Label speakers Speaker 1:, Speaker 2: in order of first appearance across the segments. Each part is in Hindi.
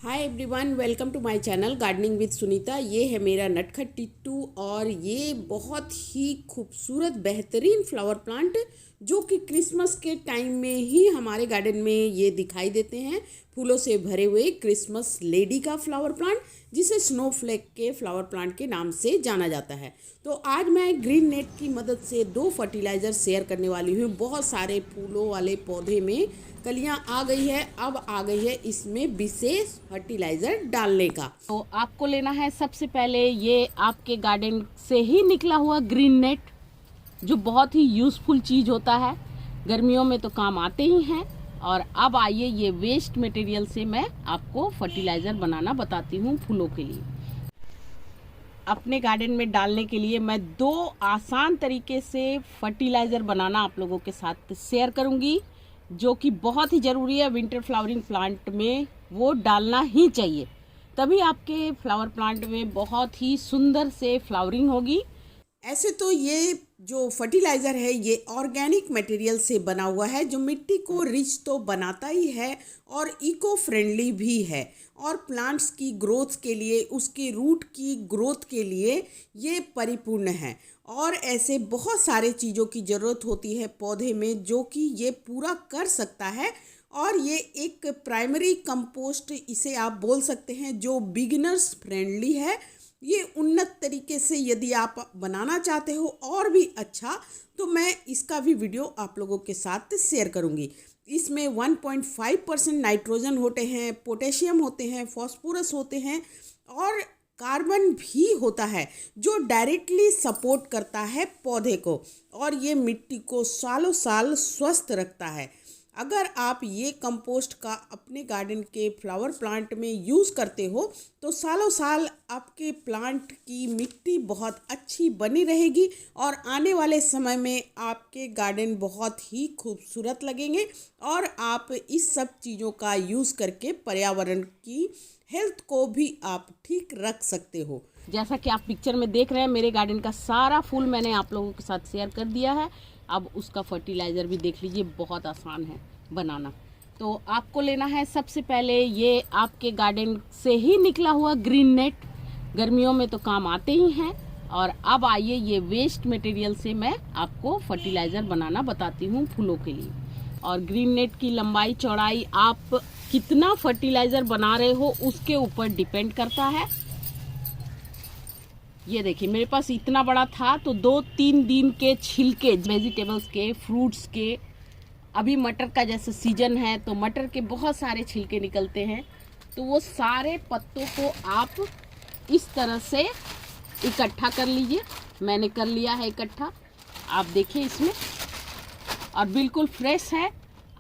Speaker 1: Hi everyone, welcome to my channel gardening with Sunita. ये है मेरा नटखट टिट्टू और ये बहुत ही खूबसूरत बेहतरीन फ्लावर प्लांट जो कि क्रिसमस के टाइम में ही हमारे गार्डन में ये दिखाई देते हैं। फूलों से भरे हुए क्रिसमस लेडी का फ्लावर प्लांट, जिसे स्नोफ्लेक के फ्लावर प्लांट के नाम से जाना जाता है। तो आज मैं ग्रीन नेट की मदद से 2 फर्टिलाइज़र शेयर करने वाली हूँ। बहुत सारे फूलों वाले पौधे में कलियां आ गई है, अब आ गई है इसमें विशेष फर्टिलाइजर डालने का।
Speaker 2: तो आपको लेना है सबसे पहले ये आपके गार्डन से ही निकला हुआ ग्रीन नेट, जो बहुत ही यूज़फुल चीज़ होता है, गर्मियों में तो काम आते ही हैं। और अब आइए ये वेस्ट मटेरियल से मैं आपको फर्टिलाइज़र बनाना बताती हूँ फूलों के लिए। अपने गार्डन में डालने के लिए मैं 2 आसान तरीके से फर्टिलाइज़र बनाना आप लोगों के साथ शेयर करूँगी, जो कि बहुत ही ज़रूरी है। विंटर फ्लावरिंग प्लांट में वो डालना ही चाहिए, तभी आपके फ्लावर प्लांट में बहुत ही सुंदर से फ्लावरिंग होगी।
Speaker 1: ऐसे तो ये जो फर्टिलाइज़र है ये ऑर्गेनिक मटेरियल से बना हुआ है, जो मिट्टी को रिच तो बनाता ही है और इको फ्रेंडली भी है। और प्लांट्स की ग्रोथ के लिए, उसकी रूट की ग्रोथ के लिए ये परिपूर्ण है। और ऐसे बहुत सारे चीज़ों की ज़रूरत होती है पौधे में, जो कि ये पूरा कर सकता है। और ये एक प्राइमरी कंपोस्ट इसे आप बोल सकते हैं, जो बिगिनर्स फ्रेंडली है। ये उन्नत तरीके से यदि आप बनाना चाहते हो और भी अच्छा, तो मैं इसका भी वीडियो आप लोगों के साथ शेयर करूंगी। इसमें 1.5% नाइट्रोजन होते हैं, पोटेशियम होते हैं, फॉस्फोरस होते हैं और कार्बन भी होता है, जो डायरेक्टली सपोर्ट करता है पौधे को और ये मिट्टी को सालों साल स्वस्थ रखता है। अगर आप ये कंपोस्ट का अपने गार्डन के फ्लावर प्लांट में यूज़ करते हो तो सालों साल आपके प्लांट की मिट्टी बहुत अच्छी बनी रहेगी और आने वाले समय में आपके गार्डन बहुत ही खूबसूरत लगेंगे। और आप इस सब चीज़ों का यूज़ करके पर्यावरण की हेल्थ को भी आप ठीक रख सकते हो।
Speaker 2: जैसा कि आप पिक्चर में देख रहे हैं, मेरे गार्डन का सारा फूल मैंने आप लोगों के साथ शेयर कर दिया है। अब उसका फर्टिलाइज़र भी देख लीजिए, बहुत आसान है बनाना। तो आपको लेना है सबसे पहले ये आपके गार्डन से ही निकला हुआ ग्रीन नेट, गर्मियों में तो काम आते ही हैं। और अब आइए ये वेस्ट मटेरियल से मैं आपको फर्टिलाइज़र बनाना बताती हूँ फूलों के लिए। और ग्रीन नेट की लंबाई चौड़ाई आप कितना फर्टिलाइज़र बना रहे हो उसके ऊपर डिपेंड करता है। ये देखिए, मेरे पास इतना बड़ा था तो 2-3 दिन के छिलके वेजिटेबल्स के, फ्रूट्स के, अभी मटर का जैसे सीजन है तो मटर के बहुत सारे छिलके निकलते हैं, तो वो सारे पत्तों को आप इस तरह से इकट्ठा कर लीजिए। मैंने कर लिया है इकट्ठा, आप देखिए इसमें, और बिल्कुल फ्रेश है।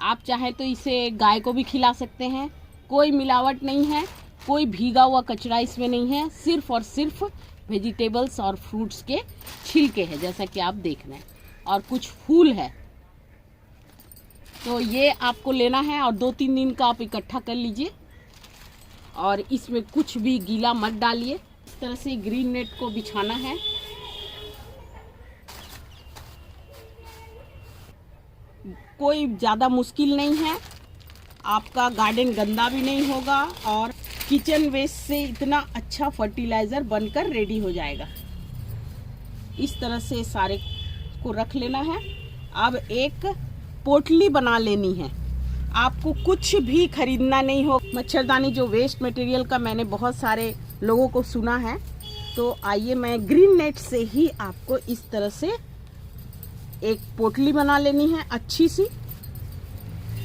Speaker 2: आप चाहे तो इसे गाय को भी खिला सकते हैं। कोई मिलावट नहीं है, कोई भीगा हुआ कचरा इसमें नहीं है, सिर्फ और सिर्फ वेजिटेबल्स और फ्रूट्स के छिलके हैं, जैसा कि आप देख रहे हैं। और कुछ फूल है, तो ये आपको लेना है और 2-3 दिन का आप इकट्ठा कर लीजिए। और इसमें कुछ भी गीला मत डालिए। इस तरह से ग्रीन नेट को बिछाना है। कोई ज़्यादा मुश्किल नहीं है, आपका गार्डन गंदा भी नहीं होगा और किचन वेस्ट से इतना अच्छा फर्टिलाइज़र बनकर रेडी हो जाएगा। इस तरह से सारे को रख लेना है। अब एक पोटली बना लेनी है, आपको कुछ भी खरीदना नहीं हो। मच्छरदानी जो वेस्ट मटेरियल का मैंने बहुत सारे लोगों को सुना है, तो आइए मैं ग्रीन नेट से ही आपको इस तरह से एक पोटली बना लेनी है अच्छी सी।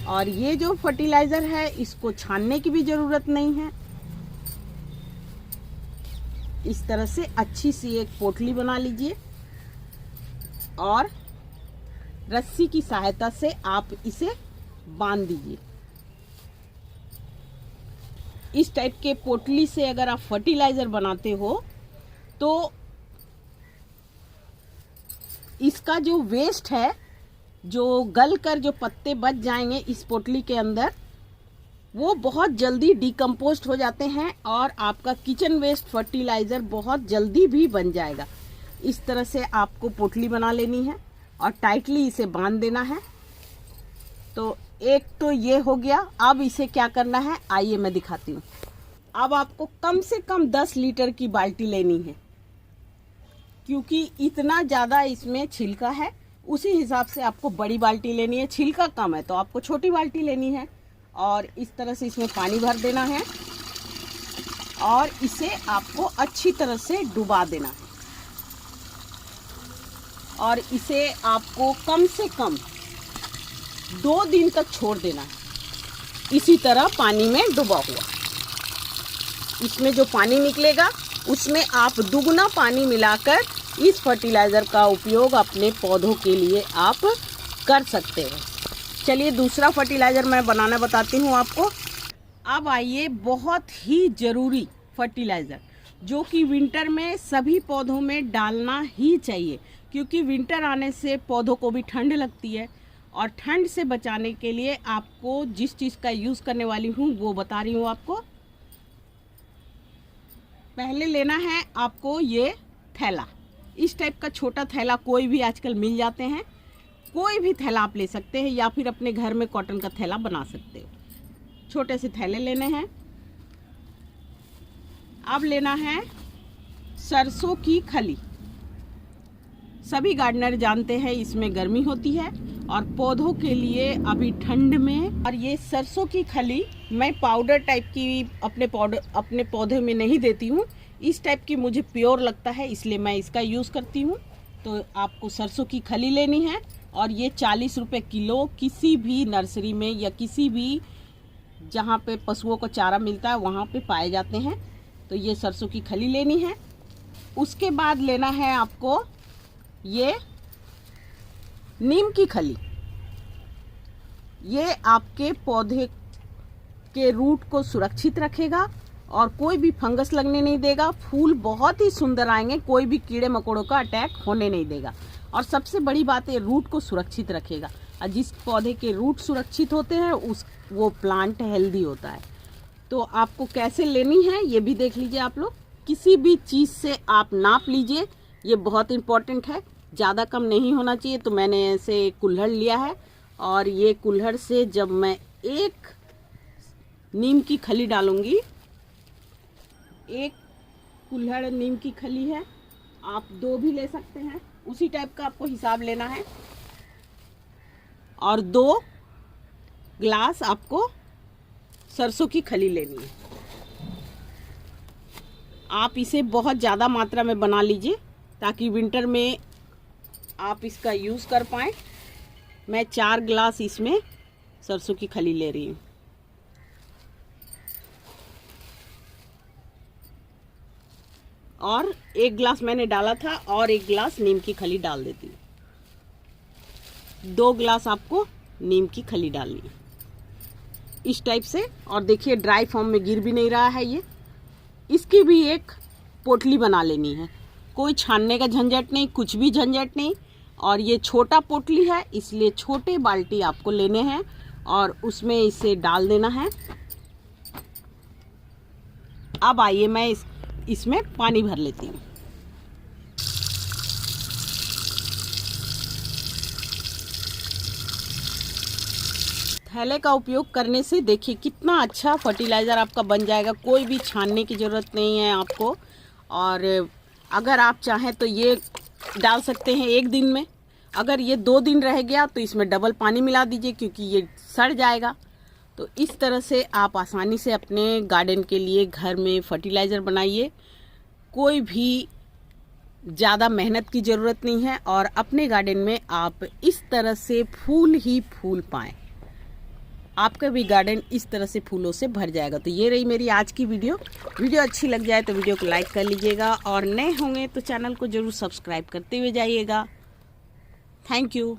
Speaker 2: और ये जो फर्टिलाइज़र है इसको छानने की भी ज़रूरत नहीं है। इस तरह से अच्छी सी एक पोटली बना लीजिए और रस्सी की सहायता से आप इसे बांध दीजिए। इस टाइप के पोटली से अगर आप फर्टिलाइज़र बनाते हो तो इसका जो वेस्ट है, जो गल कर जो पत्ते बच जाएंगे इस पोटली के अंदर, वो बहुत जल्दी डिकम्पोस्ट हो जाते हैं और आपका किचन वेस्ट फर्टिलाइज़र बहुत जल्दी भी बन जाएगा। इस तरह से आपको पोटली बना लेनी है और टाइटली इसे बांध देना है। तो एक तो ये हो गया। अब इसे क्या करना है आइए मैं दिखाती हूँ। अब आपको कम से कम 10 लीटर की बाल्टी लेनी है, क्योंकि इतना ज़्यादा इसमें छिलका है। उसी हिसाब से आपको बड़ी बाल्टी लेनी है। छिलका कम है तो आपको छोटी बाल्टी लेनी है। और इस तरह से इसमें पानी भर देना है और इसे आपको अच्छी तरह से डुबा देना है। और इसे आपको कम से कम 2 दिन तक छोड़ देना है, इसी तरह पानी में डूबा हुआ। इसमें जो पानी निकलेगा उसमें आप दुगना पानी मिलाकर इस फर्टिलाइज़र का उपयोग अपने पौधों के लिए आप कर सकते हो। चलिए दूसरा फर्टिलाइज़र मैं बनाना बताती हूँ आपको। अब आइए बहुत ही ज़रूरी फर्टिलाइज़र, जो कि विंटर में सभी पौधों में डालना ही चाहिए, क्योंकि विंटर आने से पौधों को भी ठंड लगती है। और ठंड से बचाने के लिए आपको जिस चीज़ का यूज़ करने वाली हूँ वो बता रही हूँ आपको। पहले लेना है आपको ये थैला। इस टाइप का छोटा थैला कोई भी आजकल मिल जाते हैं। कोई भी थैला आप ले सकते हैं या फिर अपने घर में कॉटन का थैला बना सकते हो। छोटे से थैले लेने हैं। अब लेना है सरसों की खली। सभी गार्डनर जानते हैं इसमें गर्मी होती है और पौधों के लिए अभी ठंड में। और ये सरसों की खली मैं पाउडर टाइप की अपने पौधे में नहीं देती हूँ। इस टाइप की मुझे प्योर लगता है, इसलिए मैं इसका यूज़ करती हूँ। तो आपको सरसों की खली लेनी है और ये 40 रुपये किलो किसी भी नर्सरी में या किसी भी जहाँ पे पशुओं को चारा मिलता है वहाँ पे पाए जाते हैं। तो ये सरसों की खली लेनी है। उसके बाद लेना है आपको ये नीम की खली। ये आपके पौधे के रूट को सुरक्षित रखेगा और कोई भी फंगस लगने नहीं देगा। फूल बहुत ही सुंदर आएंगे, कोई भी कीड़े मकोड़ों का अटैक होने नहीं देगा। और सबसे बड़ी बात है, रूट को सुरक्षित रखेगा। और जिस पौधे के रूट सुरक्षित होते हैं वो प्लांट हेल्दी होता है। तो आपको कैसे लेनी है ये भी देख लीजिए आप लोग। किसी भी चीज़ से आप नाप लीजिए, ये बहुत इम्पोर्टेंट है। ज़्यादा कम नहीं होना चाहिए। तो मैंने ऐसे कुल्हड़ लिया है और ये कुल्हड़ से जब मैं एक नीम की खली डालूंगी, एक कुल्हड़ नीम की खली है, आप 2 भी ले सकते हैं, उसी टाइप का आपको हिसाब लेना है। और 2 ग्लास आपको सरसों की खली लेनी है। आप इसे बहुत ज़्यादा मात्रा में बना लीजिए ताकि विंटर में आप इसका यूज़ कर पाएँ। मैं 4 ग्लास इसमें सरसों की खली ले रही हूँ। और 1 ग्लास मैंने डाला था और 1 ग्लास नीम की खली डाल देती हूँ। 2 ग्लास आपको नीम की खली डालनी है इस टाइप से। और देखिए ड्राई फॉर्म में गिर भी नहीं रहा है ये। इसकी भी एक पोटली बना लेनी है। कोई छानने का झंझट नहीं, कुछ भी झंझट नहीं। और ये छोटा पोटली है, इसलिए छोटे बाल्टी आपको लेने हैं और उसमें इसे डाल देना है। अब आइए मैं इसमें पानी भर लेती हूँ। थैले का उपयोग करने से देखिए कितना अच्छा फर्टिलाइज़र आपका बन जाएगा। कोई भी छानने की ज़रूरत नहीं है आपको। और अगर आप चाहें तो ये डाल सकते हैं 1 दिन में। अगर ये 2 दिन रह गया तो इसमें डबल पानी मिला दीजिए, क्योंकि ये सड़ जाएगा। तो इस तरह से आप आसानी से अपने गार्डन के लिए घर में फर्टिलाइज़र बनाइए। कोई भी ज़्यादा मेहनत की ज़रूरत नहीं है और अपने गार्डन में आप इस तरह से फूल ही फूल पाएँ। आपका भी गार्डन इस तरह से फूलों से भर जाएगा। तो ये रही मेरी आज की वीडियो अच्छी लग जाए तो वीडियो को लाइक कर लीजिएगा और नए होंगे तो चैनल को ज़रूर सब्सक्राइब करते हुए जाइएगा। Thank you.